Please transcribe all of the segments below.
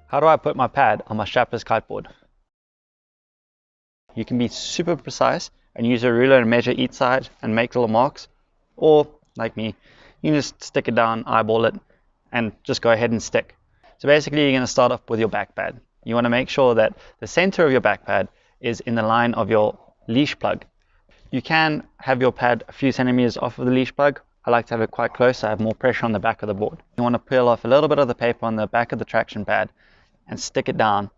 How do I put my pad on my strapless kiteboard? You can be super precise and use a ruler and measure each side and make little marks, or like me, you can just stick it down, eyeball it, and just go ahead and stick. So basically you're going to start off with your back pad. You want to make sure that the center of your back pad is in the line of your leash plug. You can have your pad a few centimeters off of the leash plug. I like to have it quite close so I have more pressure on the back of the board. You want to peel off a little bit of the paper on the back of the traction pad and stick it down.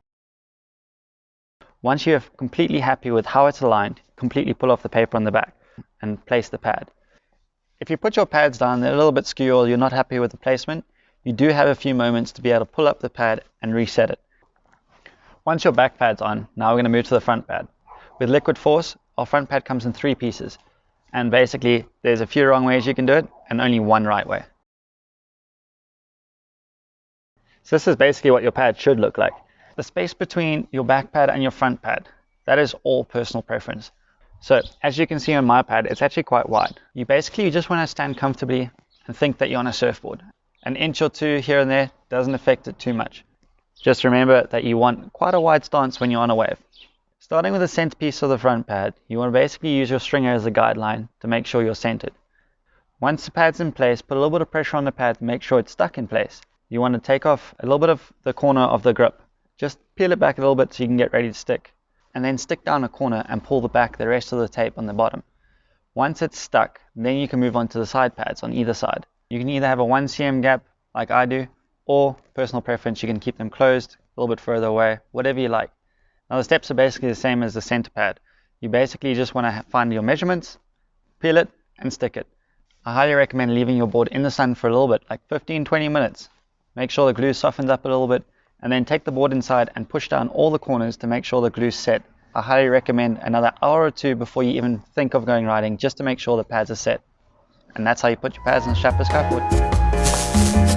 Once you're completely happy with how it's aligned, completely pull off the paper on the back and place the pad. If you put your pads down, they're a little bit skew or you're not happy with the placement, you do have a few moments to be able to pull up the pad and reset it. Once your back pad's on, now we're going to move to the front pad. With Liquid Force, our front pad comes in 3 pieces. And basically, there's a few wrong ways you can do it and only one right way. So this is basically what your pad should look like. The space between your back pad and your front pad, that is all personal preference. So as you can see on my pad, it's actually quite wide. You just want to stand comfortably and think that you're on a surfboard. An inch or two here and there doesn't affect it too much. Just remember that you want quite a wide stance when you're on a wave. Starting with the centerpiece of the front pad, you want to basically use your stringer as a guideline to make sure you're centered. Once the pad's in place, put a little bit of pressure on the pad to make sure it's stuck in place. You want to take off a little bit of the corner of the grip. Just peel it back a little bit so you can get ready to stick. And then stick down a corner and pull the rest of the tape on the bottom. Once it's stuck, then you can move on to the side pads on either side. You can either have a 1 cm gap like I do, or personal preference, you can keep them closed a little bit further away, whatever you like. Now the steps are basically the same as the center pad. You basically just want to find your measurements, peel it and stick it. I highly recommend leaving your board in the sun for a little bit, like 15-20 minutes. Make sure the glue softens up a little bit, and then take the board inside and push down all the corners to make sure the glue's set. I highly recommend another hour or 2 before you even think of going riding, just to make sure the pads are set. And that's how you put your pads on a strapless kiteboard.